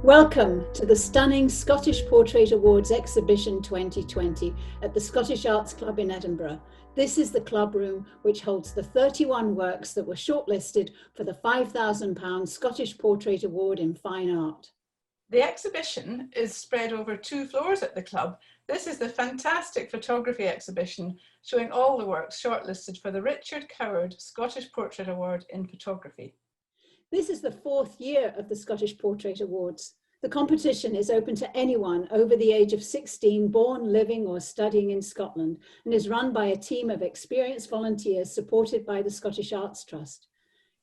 Welcome to the stunning Scottish Portrait Awards Exhibition 2020 at the Scottish Arts Club in Edinburgh. This is the club room which holds the 31 works that were shortlisted for the £5,000 Scottish Portrait Award in Fine Art. The exhibition is spread over 2 floors at the club. This is the fantastic photography exhibition showing all the works shortlisted for the Richard Coward Scottish Portrait Award in Photography. This is the 4th year of the Scottish Portrait Awards. The competition is open to anyone over the age of 16 born, living or studying in Scotland and is run by a team of experienced volunteers supported by the Scottish Arts Trust.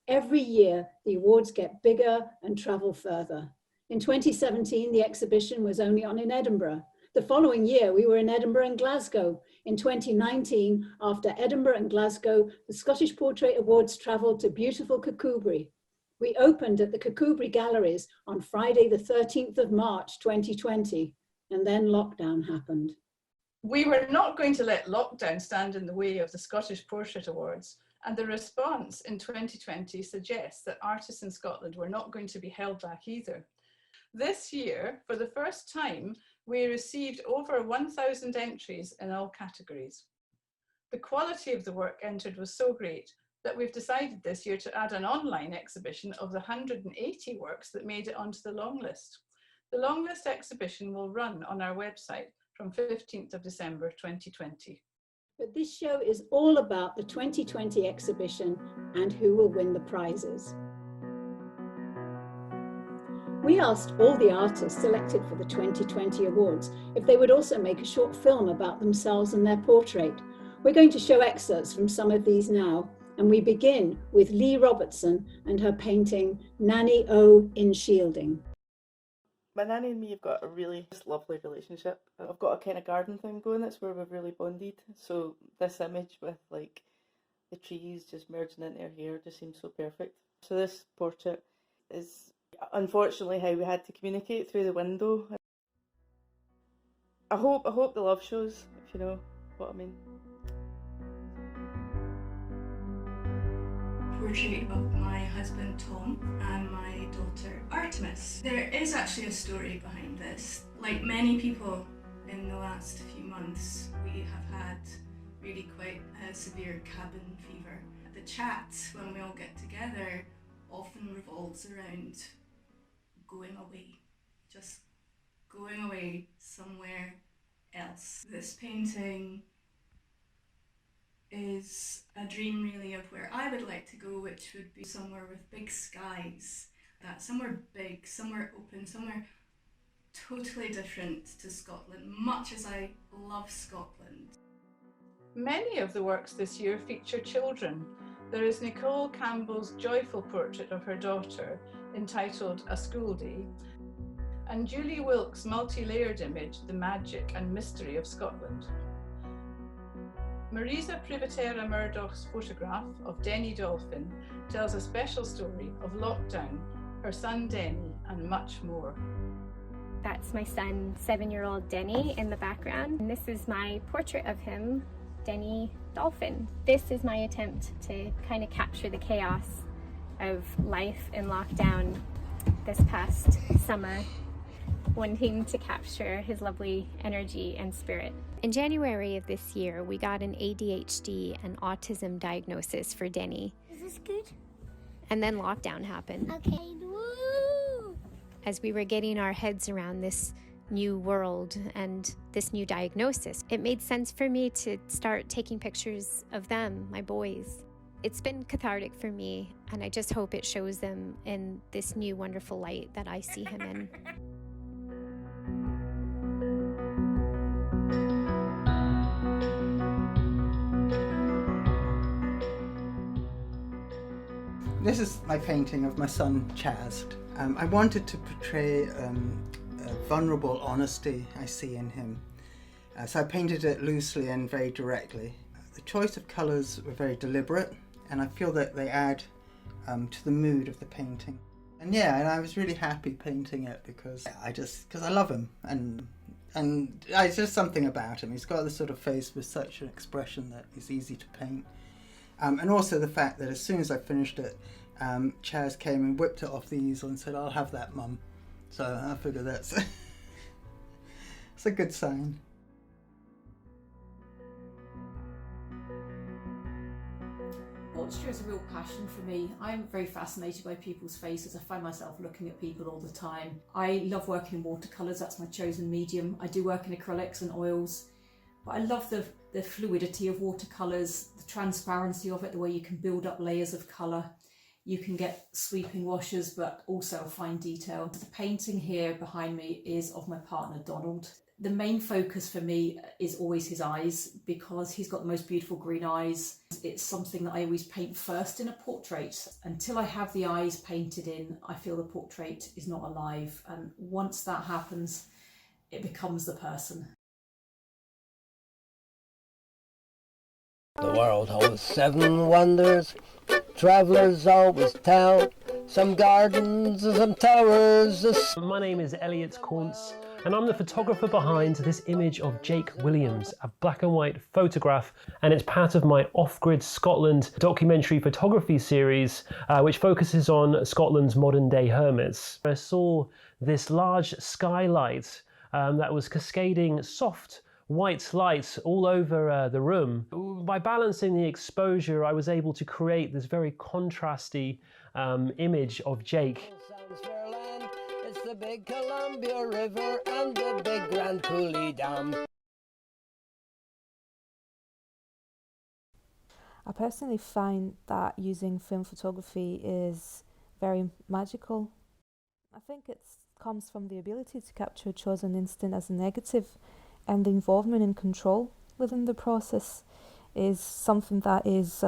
Every year, the awards get bigger and travel further. In 2017, the exhibition was only on in Edinburgh. The following year, we were in Edinburgh and Glasgow. In 2019, after Edinburgh and Glasgow, the Scottish Portrait Awards travelled to beautiful Kirkcudbright. We opened at the Kirkcudbright Galleries on Friday, the 13th of March, 2020, and then lockdown happened. We were not going to let lockdown stand in the way of the Scottish Portrait Awards, and the response in 2020 suggests that artists in Scotland were not going to be held back either. This year, for the first time, we received over 1,000 entries in all categories. The quality of the work entered was so great that we've decided this year to add an online exhibition of the 180 works that made it onto the long list. The long list exhibition will run on our website from 15th of December 2020. But this show is all about the 2020 exhibition and who will win the prizes. We asked all the artists selected for the 2020 awards if they would also make a short film about themselves and their portrait. We're going to show excerpts from some of these now, and we begin with Lee Robertson and her painting Nanny O in Shielding. My nanny and me have got a really lovely relationship. I've got a kind of garden thing going, that's where we've really bonded. So this image with like the trees just merging into her hair just seems so perfect. So this portrait is unfortunately how we had to communicate through the window. I hope the love shows, if you know what I mean. Portrait of my husband Tom and my daughter Artemis. There is actually a story behind this. Like many people in the last few months, we have had really quite a severe cabin fever. The chat when we all get together often revolves around going away, just going away somewhere else. This painting is a dream really of where I would like to go, which would be somewhere with big skies, somewhere big, somewhere open, somewhere totally different to Scotland, much as I love Scotland. Many of the works this year feature children. There is Nicole Campbell's joyful portrait of her daughter, entitled A School Day, and Julie Wilkes' multi-layered image, The Magic and Mystery of Scotland. Marisa Privitera Murdoch's photograph of Denny Dolphin tells a special story of lockdown, her son Denny, and much more. That's my son, 7-year-old Denny, in the background. And this is my portrait of him, Denny Dolphin. This is my attempt to kind of capture the chaos of life in lockdown this past summer, wanting to capture his lovely energy and spirit. In January of this year, we got an ADHD and autism diagnosis for Denny. Is this good? And then lockdown happened. Okay. Woo! As we were getting our heads around this new world and this new diagnosis, it made sense for me to start taking pictures of them, my boys. It's been cathartic for me, and I just hope it shows them in this new wonderful light that I see him in. This is my painting of my son Chaz. I wanted to portray a vulnerable honesty I see in him. So I painted it loosely and very directly. The choice of colours were very deliberate, and I feel that they add to the mood of the painting. And I was really happy painting it because I love him, and it's just something about him. He's got this sort of face with such an expression that is easy to paint. And also the fact that as soon as I finished it, Chaz came and whipped it off the easel and said, "I'll have that, Mum." So I figure that's it's a good sign. Portraiture is a real passion for me. I'm very fascinated by people's faces. I find myself looking at people all the time. I love working in watercolours, that's my chosen medium. I do work in acrylics and oils, but I love the fluidity of watercolours, the transparency of it, the way you can build up layers of colour. You can get sweeping washes, but also fine detail. The painting here behind me is of my partner, Donald. The main focus for me is always his eyes, because he's got the most beautiful green eyes. It's something that I always paint first in a portrait. Until I have the eyes painted in, I feel the portrait is not alive. And once that happens, it becomes the person. The world holds 7 wonders, travellers always tell. Some gardens and some towers. My name is Elliot Quantz, and I'm the photographer behind this image of Jake Williams, a black and white photograph, and it's part of my Off-Grid Scotland documentary photography series, which focuses on Scotland's modern day hermits. I saw this large skylight that was cascading soft white lights all over the room. By balancing the exposure, I was able to create this very contrasty image of Jake. It's the big Columbia River and the big Grand Coulee Dam. I personally find that using film photography is very magical. I think it comes from the ability to capture a chosen instant as a negative, and the involvement and control within the process is something that is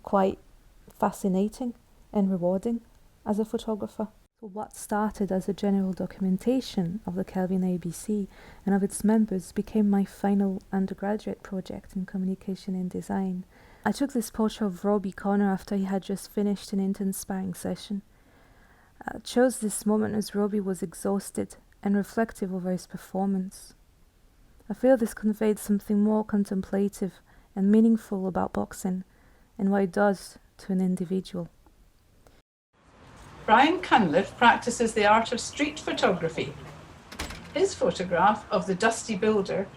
quite fascinating and rewarding as a photographer. So what started as a general documentation of the Kelvin ABC and of its members became my final undergraduate project in communication and design. I took this portrait of Robbie Connor after he had just finished an intense sparring session. I chose this moment as Robbie was exhausted and reflective over his performance. I feel this conveyed something more contemplative and meaningful about boxing and what it does to an individual. Brian Cunliffe practices the art of street photography. His photograph of the dusty builder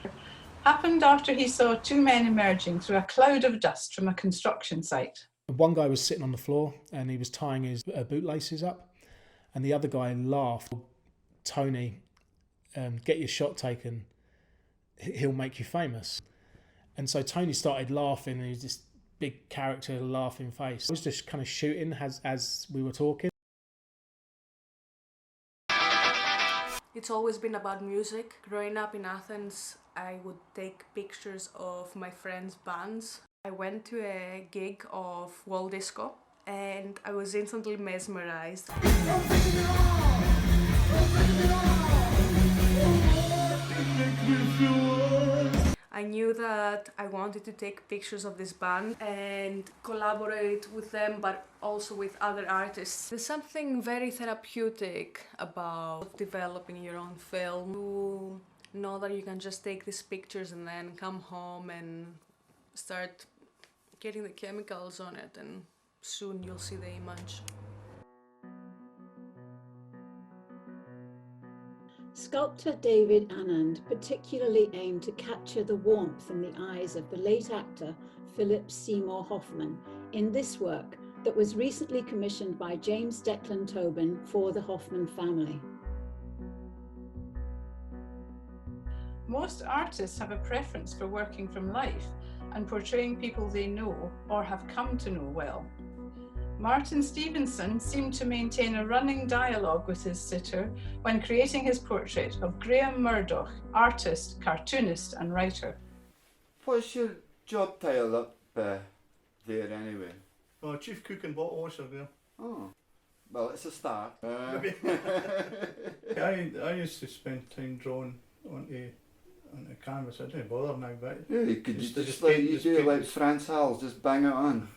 happened after he saw 2 men emerging through a cloud of dust from a construction site. One guy was sitting on the floor and he was tying his bootlaces up, and the other guy laughed. Tony, get your shot taken, he'll make you famous. And so Tony started laughing, and he was this big character, laughing face. I was just kind of shooting as we were talking. It's always been about music. Growing up in Athens, I would take pictures of my friends' bands. I went to a gig of Wall Disco and I was instantly mesmerized. I knew that I wanted to take pictures of this band and collaborate with them, but also with other artists. There's something very therapeutic about developing your own film. You know that you can just take these pictures and then come home and start getting the chemicals on it, and soon you'll see the image. Sculptor David Anand particularly aimed to capture the warmth in the eyes of the late actor Philip Seymour Hoffman in this work that was recently commissioned by James Declan Tobin for the Hoffman family. Most artists have a preference for working from life and portraying people they know or have come to know well. Martin Stevenson seemed to maintain a running dialogue with his sitter when creating his portrait of Graham Murdoch, artist, cartoonist and writer. What's your job title up there anyway? Oh, Chief Cook and Bottle Washer there. Oh, well, it's a start. Maybe. I used to spend time drawing onto canvas. I don't bother now, but yeah, you could just like you do it like France Hals, just bang it on.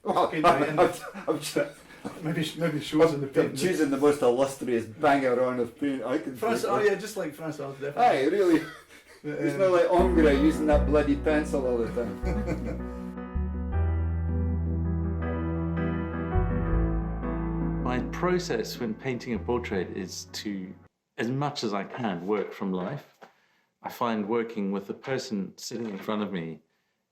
Well, maybe shows in the paint. I'm choosing the most illustrious banger on of paint I can France, think oh of. yeah, just like France Hals, definitely. Aye, really. It's not like Ombre using that bloody pencil all the time. My process when painting a portrait is to, as much as I can, work from life. I find working with the person sitting in front of me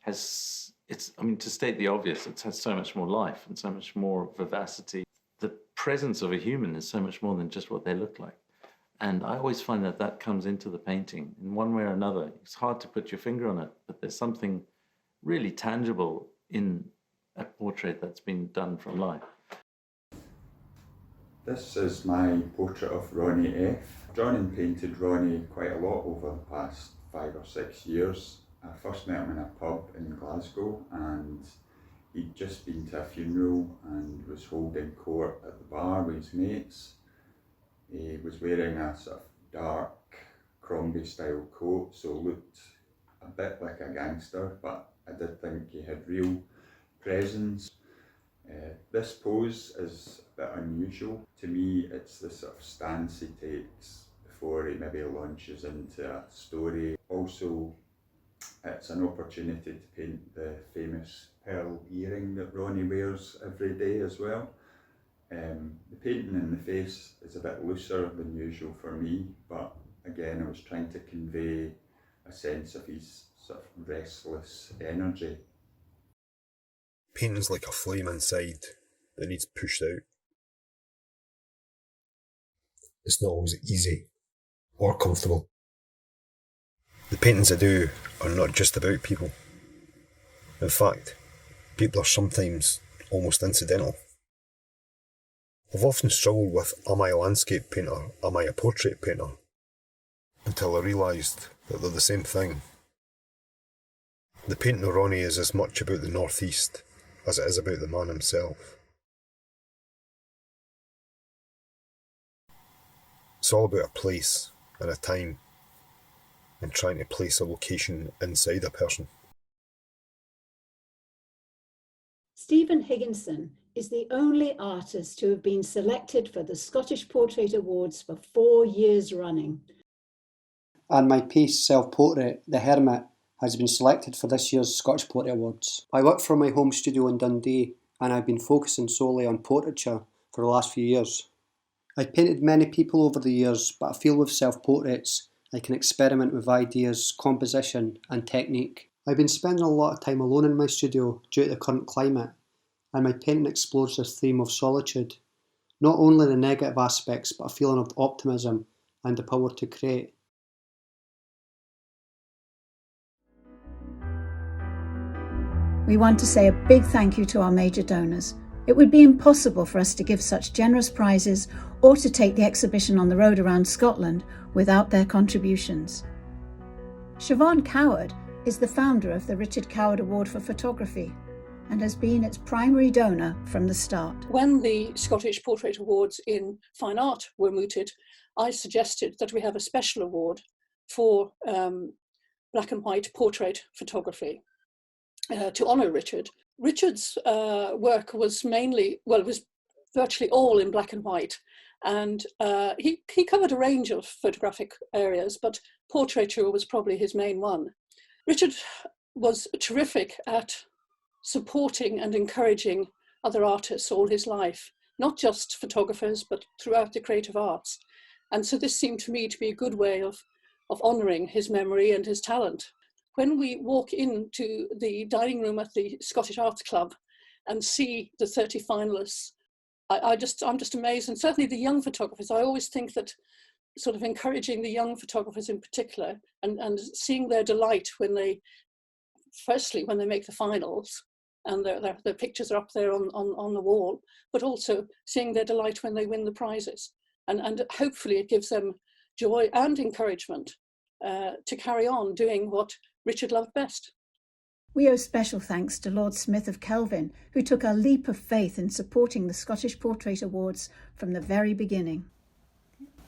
to state the obvious, it has so much more life and so much more vivacity. The presence of a human is so much more than just what they look like. And I always find that comes into the painting in one way or another. It's hard to put your finger on it, but there's something really tangible in a portrait that's been done from life. This is my portrait of Ronnie F. I've drawn and painted Ronnie quite a lot over the past 5 or 6 years. I first met him in a pub in Glasgow, and he'd just been to a funeral and was holding court at the bar with his mates. He was wearing a sort of dark Crombie style coat, so looked a bit like a gangster, but I did think he had real presence. This pose is a bit unusual. To me, it's the sort of stance he takes before he maybe launches into a story. Also, it's an opportunity to paint the famous pearl earring that Ronnie wears every day as well. The painting in the face is a bit looser than usual for me, but again, I was trying to convey a sense of his sort of restless energy. Painting's like a flame inside that needs pushed out. It's not always easy or comfortable. The paintings I do are not just about people. In fact, people are sometimes almost incidental. I've often struggled with, am I a landscape painter, am I a portrait painter? Until I realised that they're the same thing. The painting of Ronnie is as much about the northeast as it is about the man himself. It's all about a place and a time, and trying to place a location inside a person. Stephen Higginson is the only artist to have been selected for the Scottish Portrait Awards for 4 years running. And my piece, Self-Portrait, The Hermit, has been selected for this year's Scottish Portrait Awards. I work from my home studio in Dundee, and I've been focusing solely on portraiture for the last few years. I've painted many people over the years, but I feel with self-portraits I can experiment with ideas, composition and technique. I've been spending a lot of time alone in my studio due to the current climate, and my painting explores this theme of solitude, not only the negative aspects but a feeling of optimism and the power to create. We want to say a big thank you to our major donors. It would be impossible for us to give such generous prizes or to take the exhibition on the road around Scotland without their contributions. Siobhan Coward is the founder of the Richard Coward Award for Photography and has been its primary donor from the start. When the Scottish Portrait Awards in Fine Art were mooted, I suggested that we have a special award for black and white portrait photography to honour Richard. Richard's work was it was virtually all in black and white, and he covered a range of photographic areas, but portraiture was probably his main one. Richard was terrific at supporting and encouraging other artists all his life, not just photographers, but throughout the creative arts. And so this seemed to me to be a good way of honouring his memory and his talent. When we walk into the dining room at the Scottish Arts Club and see the 30 finalists, I'm just amazed. And certainly the young photographers, I always think that sort of encouraging the young photographers in particular and seeing their delight when they make the finals and their pictures are up there on the wall, but also seeing their delight when they win the prizes. And hopefully it gives them joy and encouragement to carry on doing what Richard loved best. We owe special thanks to Lord Smith of Kelvin, who took a leap of faith in supporting the Scottish Portrait Awards from the very beginning.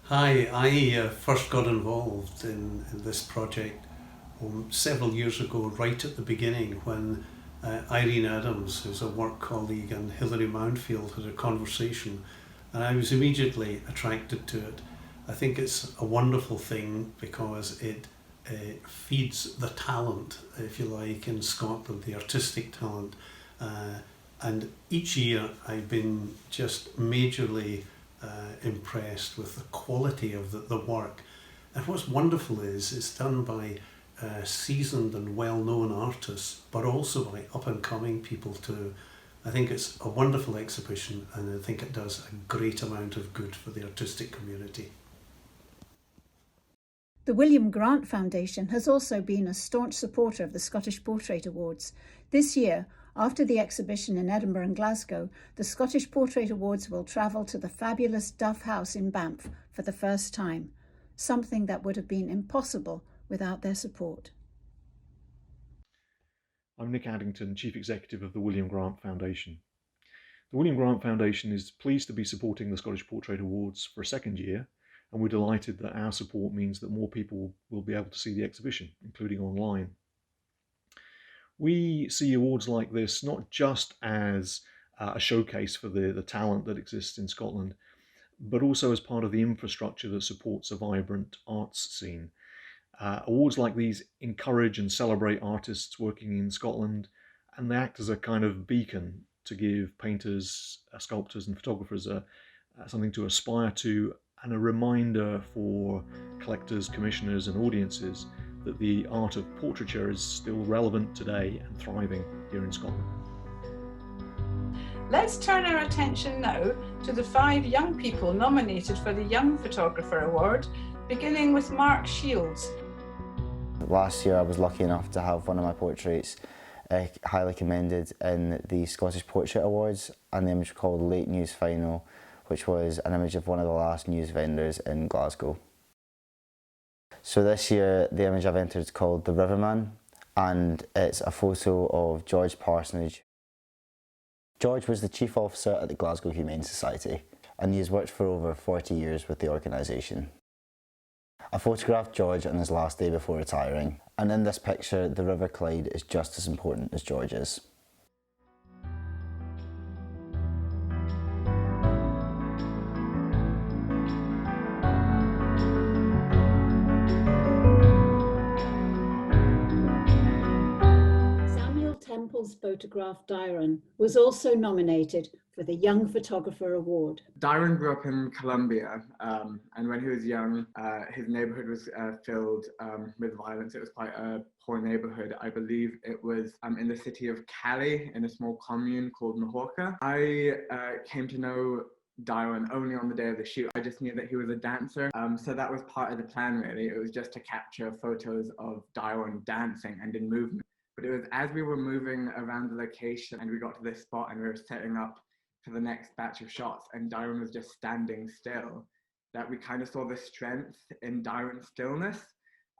Hi, I first got involved in this project several years ago, right at the beginning, when Irene Adams, who's a work colleague, and Hilary Mountfield had a conversation, and I was immediately attracted to it. I think it's a wonderful thing because it feeds the talent, if you like, in Scotland, the artistic talent, And each year I've been just majorly impressed with the quality of the work. And what's wonderful is it's done by seasoned and well-known artists, but also by up-and-coming people too. I think it's a wonderful exhibition, and I think it does a great amount of good for the artistic community. The William Grant Foundation has also been a staunch supporter of the Scottish Portrait Awards. This year, after the exhibition in Edinburgh and Glasgow, the Scottish Portrait Awards will travel to the fabulous Duff House in Banff for the first time, something that would have been impossible without their support. I'm Nick Addington, Chief Executive of the William Grant Foundation. The William Grant Foundation is pleased to be supporting the Scottish Portrait Awards for a second year, and we're delighted that our support means that more people will be able to see the exhibition, including online. We see awards like this not just as a showcase for the talent that exists in Scotland, but also as part of the infrastructure that supports a vibrant arts scene. Awards like these encourage and celebrate artists working in Scotland, and they act as a kind of beacon to give painters, sculptors and photographers something to aspire to, and a reminder for collectors, commissioners and audiences that the art of portraiture is still relevant today and thriving here in Scotland. Let's turn our attention now to the 5 young people nominated for the Young Photographer Award, beginning with Mark Shields. Last year I was lucky enough to have one of my portraits highly commended in the Scottish Portrait Awards, and the image called Late News Final, which was an image of one of the last news vendors in Glasgow. So this year the image I've entered is called The Riverman, and it's a photo of George Parsonage. George was the chief officer at the Glasgow Humane Society, and he has worked for over 40 years with the organisation. I photographed George on his last day before retiring, and in this picture the River Clyde is just as important as George is. Temple's photograph Dyron was also nominated for the Young Photographer Award. Dyron grew up in Colombia, and when he was young, his neighbourhood was filled with violence. It was quite a poor neighbourhood. I believe it was in the city of Cali, in a small commune called Majorca. I came to know Dyron only on the day of the shoot. I just knew that he was a dancer, so that was part of the plan really. It was just to capture photos of Dyron dancing and in movement. But it was as we were moving around the location and we got to this spot and we were setting up for the next batch of shots and Dyron was just standing still, that we kind of saw the strength in Dyron's stillness.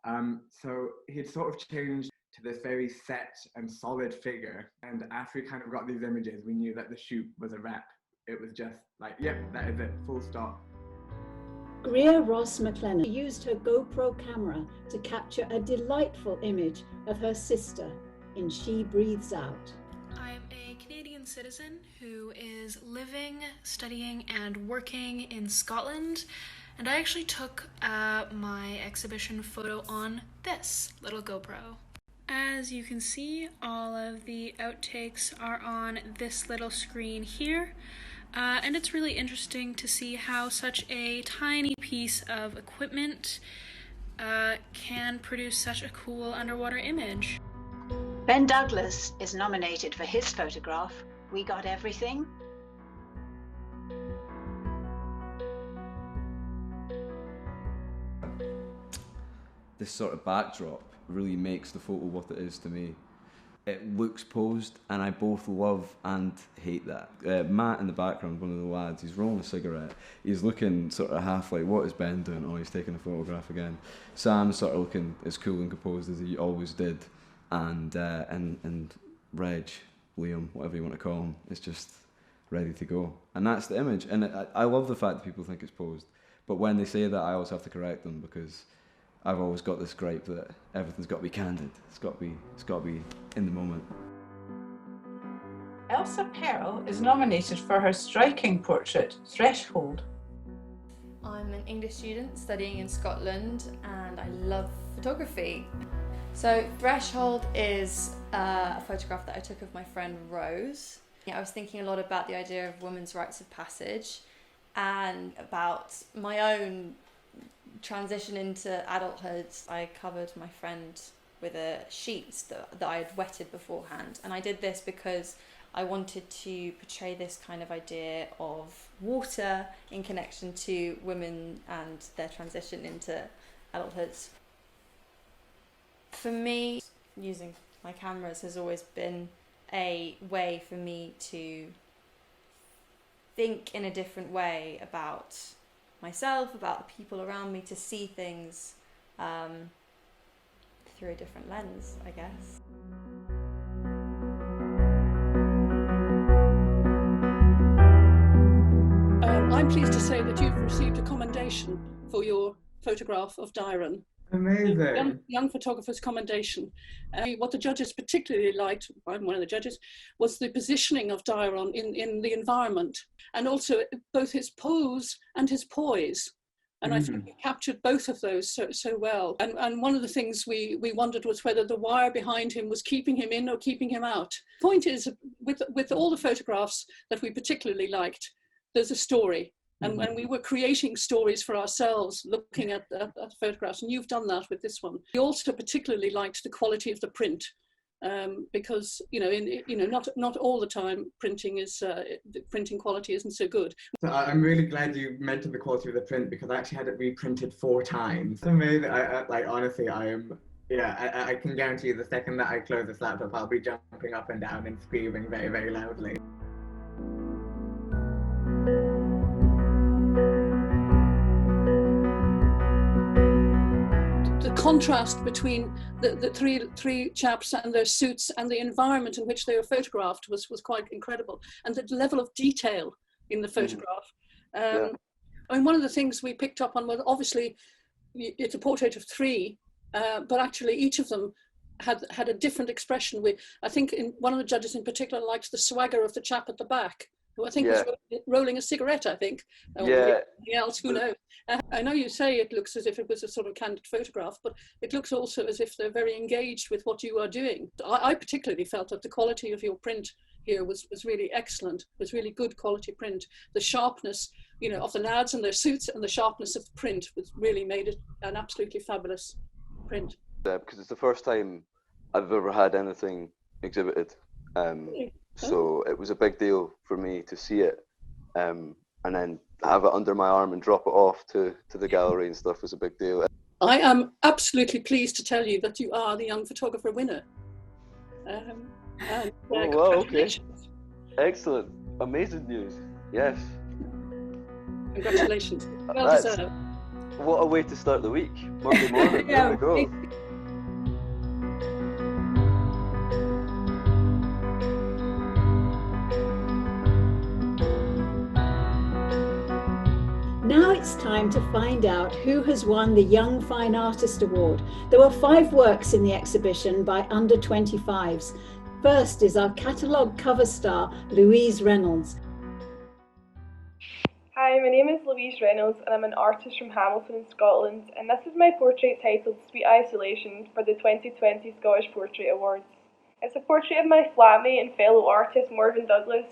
So he'd sort of changed to this very set and solid figure. And after we kind of got these images, we knew that the shoot was a wrap. It was just like, yep, that is it, full stop. Gria Ross Mclennan used her GoPro camera to capture a delightful image of her sister in She Breathes Out. I'm a Canadian citizen who is living, studying and working in Scotland, and I actually took my exhibition photo on this little GoPro. As you can see, all of the outtakes are on this little screen here. And it's really interesting to see how such a tiny piece of equipment can produce such a cool underwater image. Ben Douglas is nominated for his photograph, We Got Everything. This sort of backdrop really makes the photo what it is to me. It looks posed, and I both love and hate that. Matt in the background, one of the lads, he's rolling a cigarette. He's looking sort of half like, what is Ben doing? Oh, he's taking a photograph again. Sam's sort of looking as cool and composed as he always did. And Reg, Liam, whatever you want to call him, is just ready to go. And that's the image. And I love the fact that people think it's posed. But when they say that, I always have to correct them, because I've always got this gripe that everything's got to be candid. It's got to be in the moment. Elsa Carol is nominated for her striking portrait, Threshold. I'm an English student studying in Scotland and I love photography. So Threshold is a photograph that I took of my friend Rose. Yeah, I was thinking a lot about the idea of women's rites of passage and about my own transition into adulthood. I covered my friend with a sheet that I had wetted beforehand, and I did this because I wanted to portray this kind of idea of water in connection to women and their transition into adulthood. For me, using my cameras has always been a way for me to think in a different way about myself, about the people around me, to see things through a different lens, I guess. I'm pleased to say that you've received a commendation for your photograph of Dairon. Amazing. Young photographer's commendation. What the judges particularly liked, I'm one of the judges, was the positioning of Dairon in the environment, and also both his pose and his poise. And I think he captured both of those so well. And one of the things we wondered was whether the wire behind him was keeping him in or keeping him out. The point is, with all the photographs that we particularly liked, there's a story. And when we were creating stories for ourselves, looking at photographs, and you've done that with this one. We also particularly liked the quality of the print, because not all the time printing is the printing quality isn't so good. So I'm really glad you mentioned the quality of the print, because I actually had it reprinted 4 times. It's amazing. Honestly, I can guarantee you the second that I close this laptop, I'll be jumping up and down and screaming very, very loudly. The contrast between the three chaps and their suits and the environment in which they were photographed was quite incredible, and the level of detail in the photograph. I mean, one of the things we picked up on was, obviously it's a portrait of 3, but actually each of them had a different expression. I think one of the judges in particular liked the swagger of the chap at the back, who I think was rolling a cigarette, I think, or anything else, who knows. I know you say it looks as if it was a sort of candid photograph, but it looks also as if they're very engaged with what you are doing. I particularly felt that the quality of your print here was really excellent, was really good quality print. The sharpness, of the lads and their suits, and the sharpness of the print really made it an absolutely fabulous print. Because it's the first time I've ever had anything exhibited. So it was a big deal for me to see it, and then have it under my arm and drop it off to the gallery and stuff was a big deal. I am absolutely pleased to tell you that you are the Young Photographer winner. Okay. Excellent. Amazing news. Yes. Congratulations. Well deserved. What a way to start the week. Monday morning. There we go. Now it's time to find out who has won the Young Fine Artist Award. There were 5 works in the exhibition by under 25s. First is our catalogue cover star, Louise Reynolds. Hi, my name is Louise Reynolds and I'm an artist from Hamilton in Scotland, and this is my portrait titled Sweet Isolation for the 2020 Scottish Portrait Awards. It's a portrait of my flatmate and fellow artist Morven Douglas,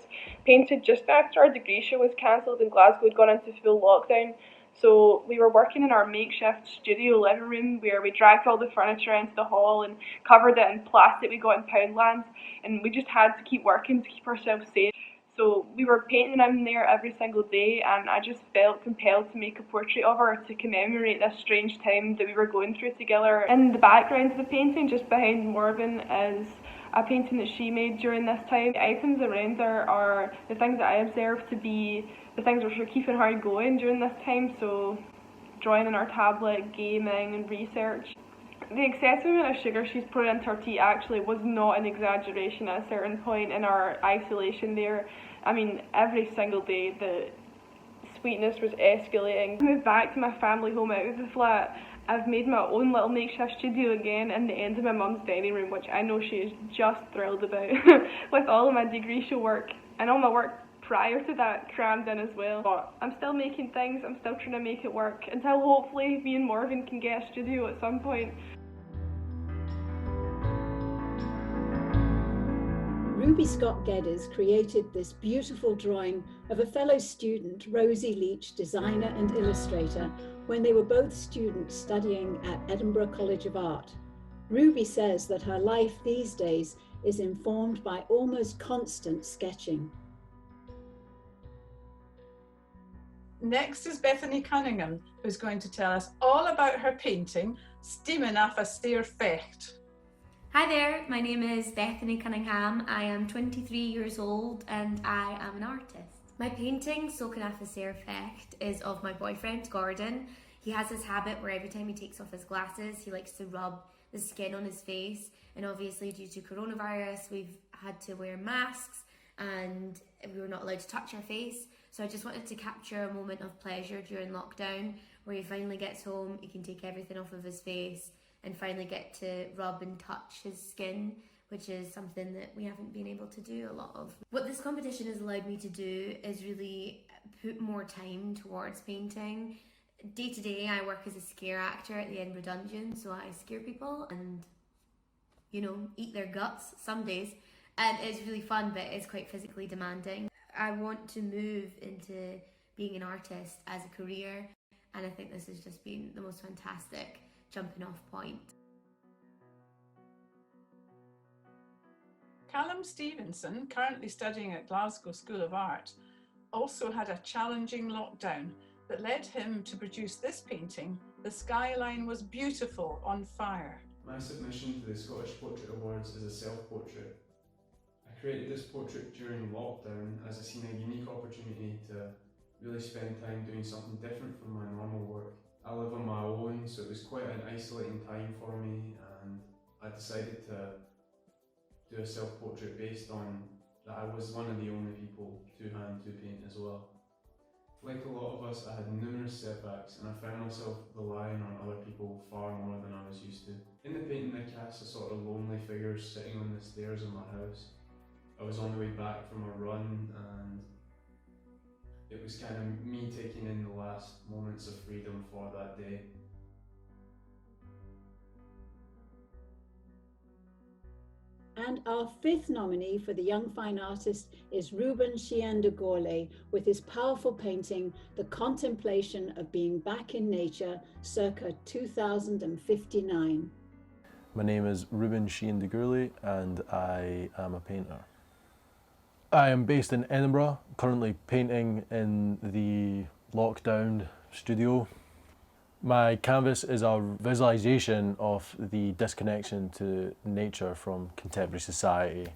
painted just after our degree show was cancelled and Glasgow had gone into full lockdown. So we were working in our makeshift studio living room where we dragged all the furniture into the hall and covered it in plastic we got in Poundland, and we just had to keep working to keep ourselves safe. So we were painting in there every single day, and I just felt compelled to make a portrait of her to commemorate this strange time that we were going through together. In the background of the painting, just behind Morven, is a painting that she made during this time. The items around her are the things that I observed to be the things which were keeping her going during this time, so drawing on her tablet, gaming and research. The excessive amount of sugar she's put into her tea actually was not an exaggeration at a certain point in our isolation there. I mean, every single day the sweetness was escalating. I moved back to my family home out of the flat. I've made my own little makeshift studio again in the end of my mum's dining room, which I know she is just thrilled about, with all of my degree show work and all my work prior to that crammed in as well. But I'm still making things, I'm still trying to make it work until hopefully me and Morven can get a studio at some point. Ruby Scott Geddes created this beautiful drawing of a fellow student, Rosie Leach, designer and illustrator, when they were both students studying at Edinburgh College of Art. Ruby says that her life these days is informed by almost constant sketching. Next is Bethany Cunningham, who's going to tell us all about her painting, Steaming Off a Stair Fecht. Hi there, my name is Bethany Cunningham. I am 23 years old and I am an artist. My painting, Soaking Off a Stair Fecht, is of my boyfriend, Gordon. He has this habit where every time he takes off his glasses, he likes to rub the skin on his face. And obviously due to coronavirus, we've had to wear masks and we were not allowed to touch our face. So I just wanted to capture a moment of pleasure during lockdown where he finally gets home, he can take everything off of his face and finally get to rub and touch his skin, which is something that we haven't been able to do a lot of. What this competition has allowed me to do is really put more time towards painting. Day to day, I work as a scare actor at the Edinburgh Dungeon, so I scare people and, you know, eat their guts some days. And it's really fun, but it's quite physically demanding. I want to move into being an artist as a career, and I think this has just been the most fantastic jumping off point. Callum Stevenson, currently studying at Glasgow School of Art, also had a challenging lockdown that led him to produce this painting, The Skyline Was Beautiful on Fire. My submission to the Scottish Portrait Awards is a self-portrait. I created this portrait during lockdown as I seen a unique opportunity to really spend time doing something different from my normal work. I live on my own, so it was quite an isolating time for me, and I decided to do a self-portrait based on that I was one of the only people to hand to paint as well. Like a lot of us, I had numerous setbacks and I found myself relying on other people far more than I was used to. In the painting I cast a sort of lonely figure sitting on the stairs of my house. I was on the way back from a run and it was kind of me taking in the last moments of freedom for that day. And our fifth nominee for the Young Fine Artist is Ruben Shien de Gourlei with his powerful painting, The Contemplation of Being Back in Nature, circa 2059. My name is Ruben Shien de Gourlei and I am a painter. I am based in Edinburgh, currently painting in the lockdown studio. My canvas is a visualisation of the disconnection to nature from contemporary society.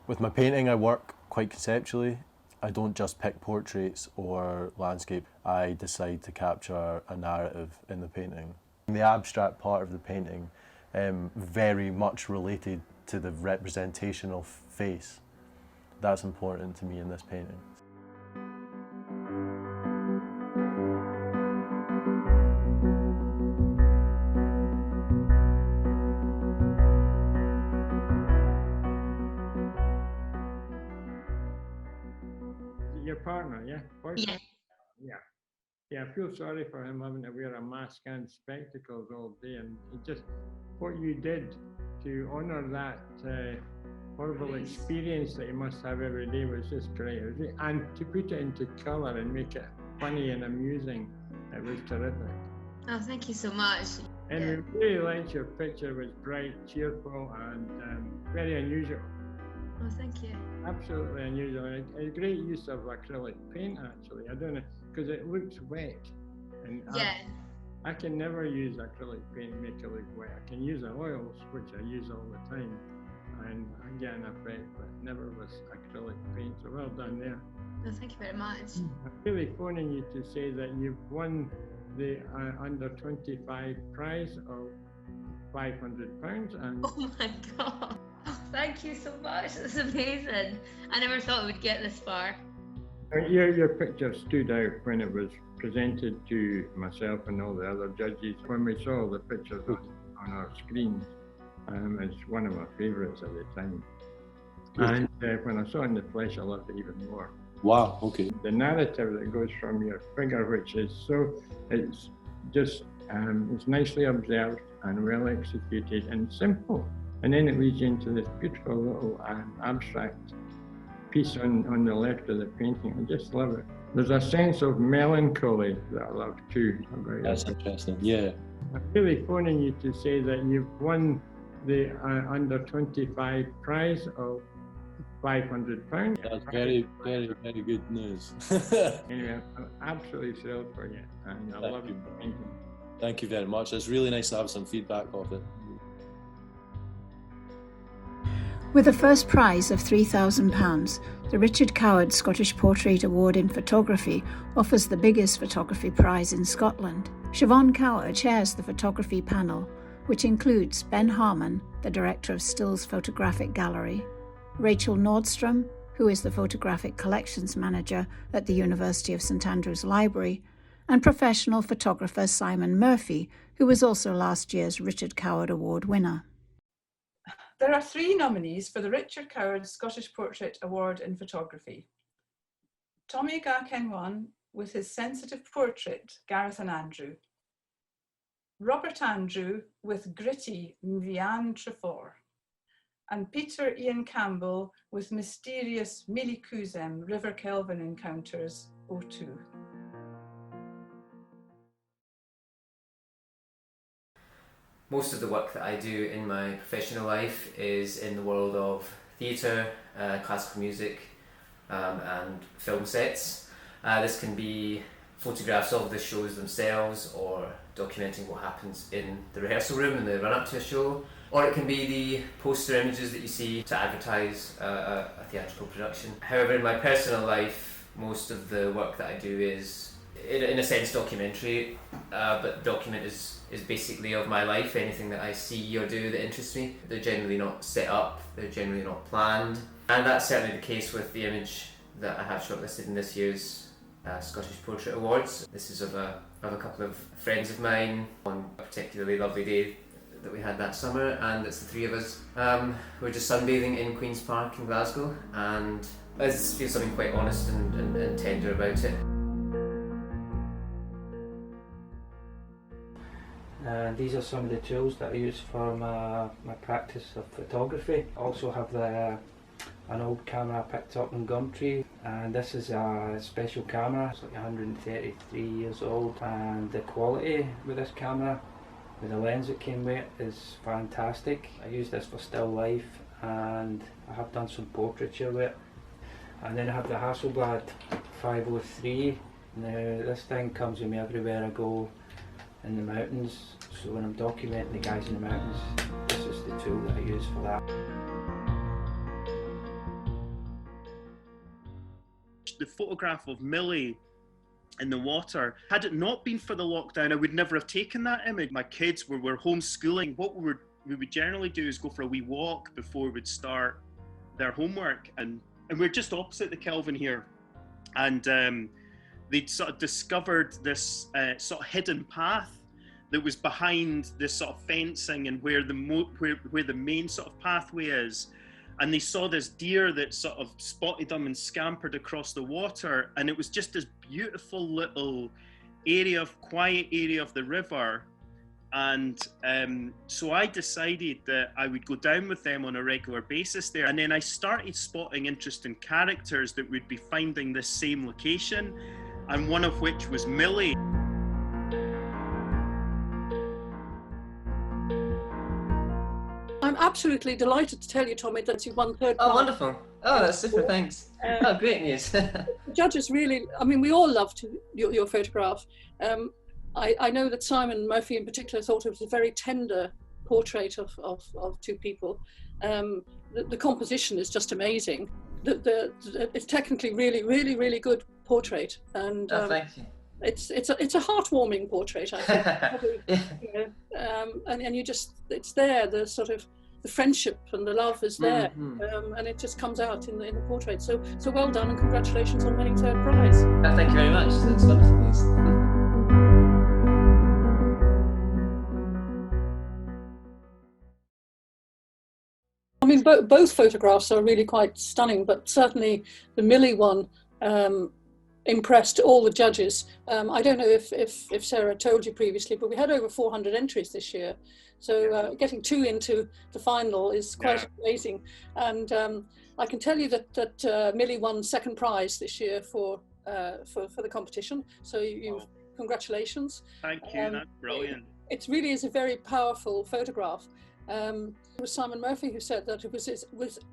With my painting I work quite conceptually. I don't just pick portraits or landscape, I decide to capture a narrative in the painting. The abstract part of the painting very much related to the representation of face. That's important to me in this painting. Your partner, yeah? Yeah. Yeah, I feel sorry for him having to wear a mask and spectacles all day, and just what you did to honour that horrible experience that you must have every day was just great. And to put it into colour and make it funny and amusing, it was terrific. Oh, thank you so much. And we really liked your picture. It was bright, cheerful, and very unusual. Oh, thank you. Absolutely unusual. A great use of acrylic paint, actually. I don't know, because it looks wet. And yeah. I can never use acrylic paint and make it look wet. I can use oils, which I use all the time, and I get an effect, but never with acrylic paint. So well done there. Oh, thank you very much. I'm really phoning you to say that you've won the under 25 prize of £500. And oh my God. Oh, thank you so much. That's amazing. I never thought it would get this far. Your picture stood out when it was presented to myself and all the other judges. When we saw the pictures on our screens, it's one of my favourites at the time. And when I saw it in the flesh, I loved it even more. Wow, okay. The narrative that goes from your figure, which is it's just, it's nicely observed and well executed and simple. And then it leads you into this beautiful little abstract piece on the left of the painting. I just love it. There's a sense of melancholy that I love too. That's interesting, yeah. I'm really phoning you to say that you've won the under 25 prize of £500. That's very, very, very good news. Anyway, I'm absolutely thrilled for you, and I love your painting. Thank you very much. It's really nice to have some feedback of it. With a first prize of £3,000, the Richard Coward Scottish Portrait Award in Photography offers the biggest photography prize in Scotland. Siobhan Coward chairs the photography panel, which includes Ben Harmon, the director of Stills Photographic Gallery, Rachel Nordstrom, who is the photographic collections manager at the University of St Andrews Library, and professional photographer Simon Murphy, who was also last year's Richard Coward Award winner. There are 3 nominees for the Richard Coward Scottish Portrait Award in Photography. Tommy Ga Kenwan with his sensitive portrait, Gareth and Andrew. Robert Andrew with gritty Mvian Trefor. And Peter Ian Campbell with mysterious Mili Kuzem River Kelvin Encounters 02. Most of the work that I do in my professional life is in the world of theatre, classical music, and film sets. This can be photographs of the shows themselves, or documenting what happens in the rehearsal room in the run-up to a show, or it can be the poster images that you see to advertise a theatrical production. However, in my personal life, most of the work that I do is, in a sense, documentary, but document is basically of my life, anything that I see or do that interests me. They're generally not set up, they're generally not planned, and that's certainly the case with the image that I have shortlisted in this year's Scottish Portrait Awards. This is of a couple of friends of mine on a particularly lovely day that we had that summer, and it's the 3 of us who were just sunbathing in Queen's Park in Glasgow, and I just feel something quite honest and tender about it. And these are some of the tools that I use for my practice of photography. I also have an old camera I picked up in Gumtree, and this is a special camera. It's like 133 years old, and the quality with this camera, with the lens it came with, is fantastic. I use this for still life, and I have done some portraiture with it. And then I have the Hasselblad 503. Now this thing comes with me everywhere I go in the mountains, so when I'm documenting the guys in the mountains, this is the tool that I use for that. The photograph of Millie in the water, had it not been for the lockdown, I would never have taken that image. My kids were homeschooling. What we would generally do is go for a wee walk before we'd start their homework, and we're just opposite the Kelvin here, and they'd sort of discovered this sort of hidden path that was behind this sort of fencing and where the main sort of pathway is. And they saw this deer that sort of spotted them and scampered across the water. And it was just this beautiful little quiet area of the river. And so I decided that I would go down with them on a regular basis there. And then I started spotting interesting characters that would be finding this same location, and one of which was Millie. I'm absolutely delighted to tell you, Tommy, that you won third prize. Oh, wonderful. Oh, that's super, thanks. Oh, great news. Judges really, I mean, we all loved your photograph. I know that Simon Murphy in particular thought it was a very tender portrait of 2 people. The composition is just amazing. It's technically really good portrait, and thank you. It's a heartwarming portrait, I think. Yeah. And you just, it's there, the sort of the friendship and the love is there, and it just comes out in the portrait. So well done, and congratulations on winning third prize. Thank you very much. That's wonderful news. I mean, both photographs are really quite stunning, but certainly the Millie one impressed all the judges. I don't know if Sarah told you previously, but we had over 400 entries this year. So getting 2 into the final is quite amazing. And I can tell you that Millie won second prize this year for the competition. So congratulations. Thank you, that's brilliant. It really is a very powerful photograph. It was Simon Murphy who said that it was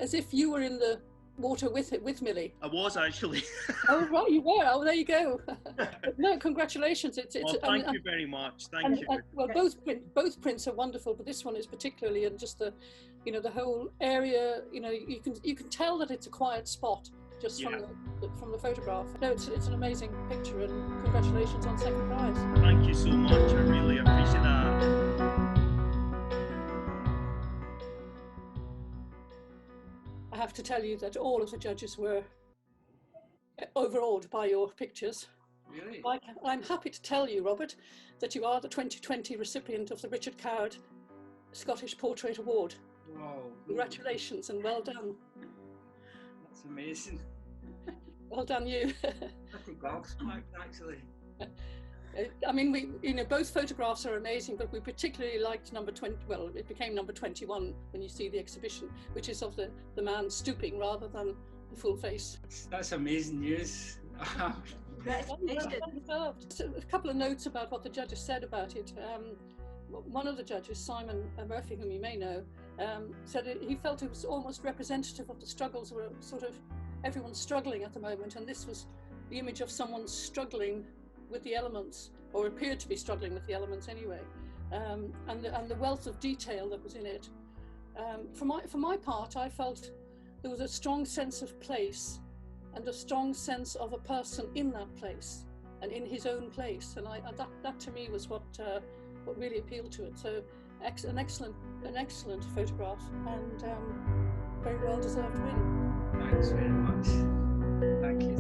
as if you were in the water with Millie. I was actually. Oh right, you were. Oh, there you go. No, congratulations. Thank you very much. Thank you. Well, both prints are wonderful, but this one is particularly, and just the whole area. You can tell that it's a quiet spot just from the photograph. No, it's an amazing picture, and congratulations on second prize. Thank you so much. I really appreciate that. I have to tell you that all of the judges were overawed by your pictures. Really? I'm happy to tell you, Robert, that you are the 2020 recipient of the Richard Coward Scottish Portrait Award. Wow. Congratulations and well done. That's amazing. Well done, you. I think gobsmacked, actually. I mean, both photographs are amazing, but we particularly liked number 20. Well, it became number 21 when you see the exhibition, which is of the man stooping rather than the full face. That's amazing news. A couple of notes about what the judges said about it. One of the judges, Simon Murphy, whom you may know, said he felt it was almost representative of the struggles where sort of everyone's struggling at the moment, and this was the image of someone struggling with the elements, or appeared to be struggling with the elements anyway, and the wealth of detail that was in it. For my part, I felt there was a strong sense of place and a strong sense of a person in that place and in his own place, and that to me was what really appealed to it. So an excellent photograph, and very well deserved win. Thanks very much. Thank you.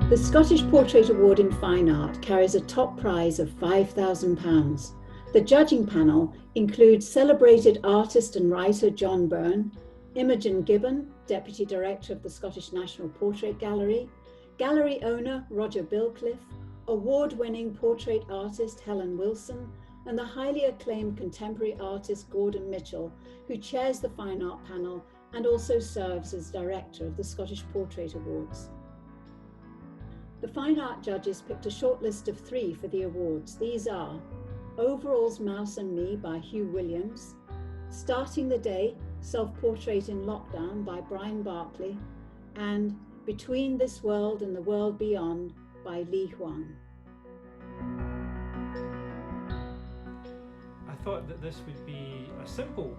The Scottish Portrait Award in Fine Art carries a top prize of £5,000. The judging panel includes celebrated artist and writer John Byrne, Imogen Gibbon, Deputy Director of the Scottish National Portrait Gallery, gallery owner Roger Bilcliffe, award-winning portrait artist Helen Wilson, and the highly acclaimed contemporary artist Gordon Mitchell, who chairs the Fine Art panel and also serves as Director of the Scottish Portrait Awards. The Fine Art judges picked a short list of 3 for the awards. These are Overalls, Mouse and Me by Hugh Williams, Starting the Day, Self-Portrait in Lockdown by Brian Barclay, and Between This World and the World Beyond by Li Huang. I thought that this would be a simple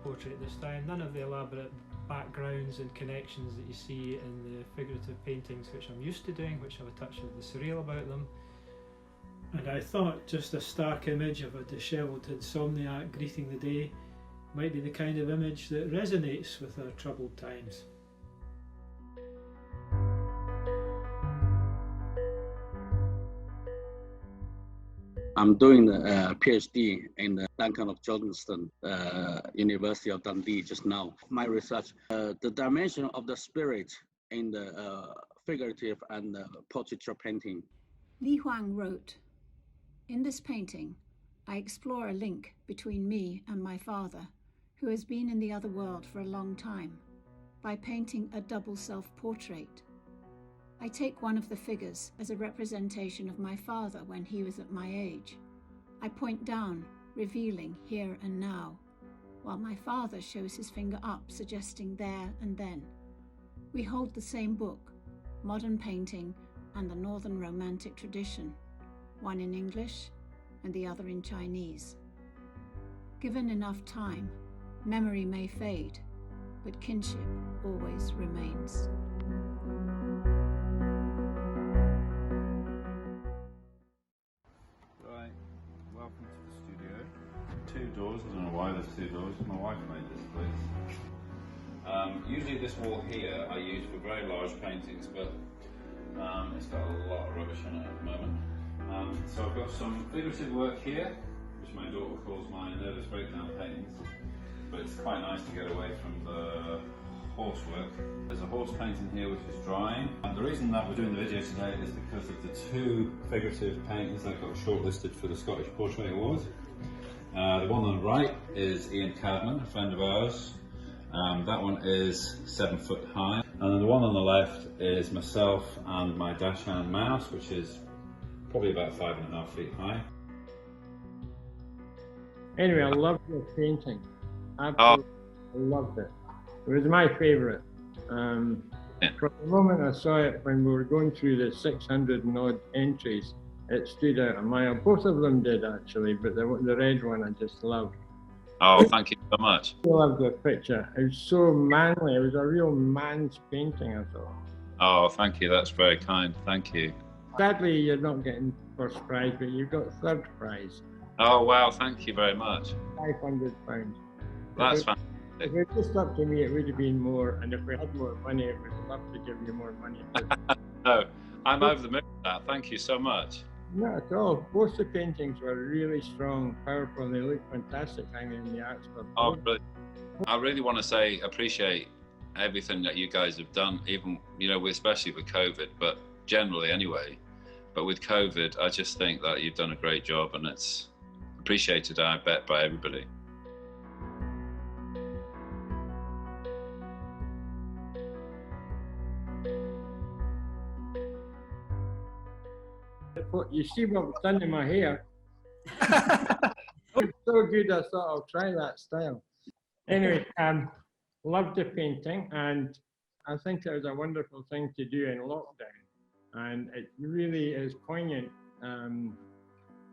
portrait this time, none of the elaborate backgrounds and connections that you see in the figurative paintings, which I'm used to doing, which have a touch of the surreal about them. And I thought just a stark image of a dishevelled insomniac greeting the day might be the kind of image that resonates with our troubled times. I'm doing a PhD in the Duncan of Jordanstone, University of Dundee just now. My research, the dimension of the spirit in the figurative and portraiture painting. Li Huang wrote, "In this painting, I explore a link between me and my father, who has been in the other world for a long time, by painting a double self-portrait. I take one of the figures as a representation of my father when he was at my age. I point down, revealing here and now, while my father shows his finger up, suggesting there and then. We hold the same book, modern painting and the Northern Romantic tradition, one in English and the other in Chinese. Given enough time, memory may fade, but kinship always remains." Right, welcome to the studio. 2 doors, I don't know why there's 2 doors, my wife made this place. Usually this wall here I use for very large paintings, but it's got a lot of rubbish on it at the moment. So I've got some figurative work here, which my daughter calls my nervous breakdown paintings. but it's quite nice to get away from the horse work. There's a horse painting here which is drying, and the reason that we're doing the video today is because of the two figurative paintings that got shortlisted for the Scottish Portrait Award. The one on the right is Ian Cadman, a friend of ours. That one is 7 foot high, and then the one on the left is myself and my dachshund mouse, which is probably about 5.5 feet high. Anyway, I loved your painting. Absolutely loved it. It was my favourite. From the moment I saw it, when we were going through the 600 and odd entries, it stood out a mile. Both of them did actually, but the red one I just loved. Oh, thank you so much. I loved the picture. It was so manly. It was a real man's painting, I thought. Oh, thank you. That's very kind. Thank you. Sadly, you're not getting first prize, but you got third prize. Oh, wow. Thank you very much. £500. That's fantastic. If it was just up to me, it would have been more. And if we had more money, I would love to give you more money. No, I'm over the moon with that. Thank you so much. Not at all. Both the paintings were really strong, powerful, and they look fantastic hanging in the Arts Club. Oh, brilliant. I really want to say appreciate everything that you guys have done, even, you know, especially with COVID, but generally anyway. But with COVID, I just think that you've done a great job, and it's appreciated, I bet, by everybody. You see what was done in my hair? It's so good, I thought I'll try that style. Anyway, loved the painting, and I think it was a wonderful thing to do in lockdown. And it really is poignant,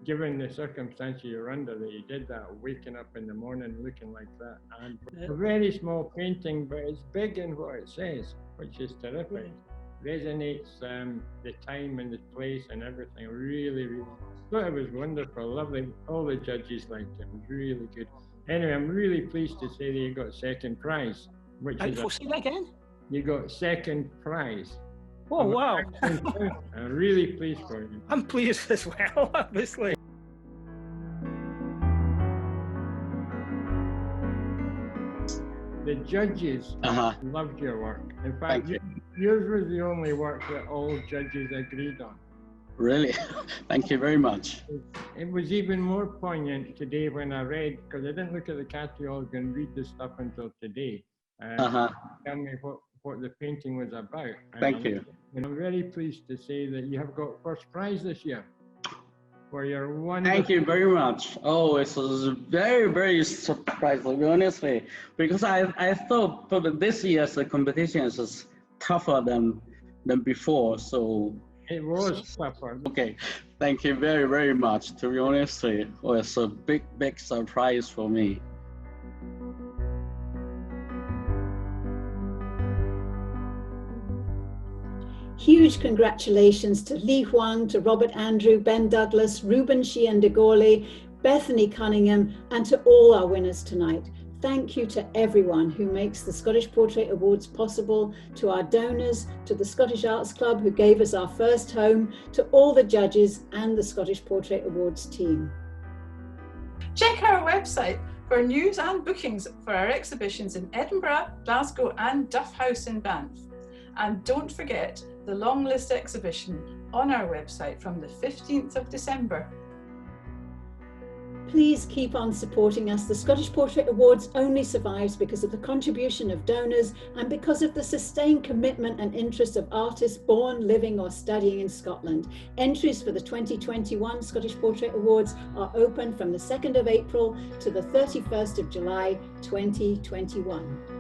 given the circumstances you're under, that you did that, waking up in the morning looking like that. And a very small painting, but it's big in what it says, which is terrific. Resonates the time and the place and everything. Really, really thought it was wonderful, lovely. All the judges liked it. It was really good. Anyway, I'm really pleased to say that you got second prize, which is say that again? You got second prize. Oh wow! I'm really pleased for you. I'm pleased as well, obviously. The judges loved your work. In fact, yours was the only work that all judges agreed on. Really? Thank you very much. It was even more poignant today when I read, because I didn't look at the catalogue and read the stuff until today. Tell me what the painting was about. Thank you. And I'm very pleased to say that you have got first prize this year. For your wonderful... Thank you very much. Oh, it was very, very surprising, honestly, because I thought for this year's competition is tougher than before. So it was tougher. Okay, thank you very, very much. To be honest, it was a big, big surprise for me. Huge congratulations to Li Huang, to Robert Andrew, Ben Douglas, Ruben, Shien, Gourlei, Bethany Cunningham, and to all our winners tonight. Thank you to everyone who makes the Scottish Portrait Awards possible, to our donors, to the Scottish Arts Club who gave us our first home, to all the judges and the Scottish Portrait Awards team. Check our website for news and bookings for our exhibitions in Edinburgh, Glasgow and Duff House in Banff. And don't forget the long list exhibition on our website from the 15th of December. Please keep on supporting us. The Scottish Portrait Awards only survives because of the contribution of donors and because of the sustained commitment and interest of artists born, living or studying in Scotland. Entries for the 2021 Scottish Portrait Awards are open from the 2nd of April to the 31st of July 2021.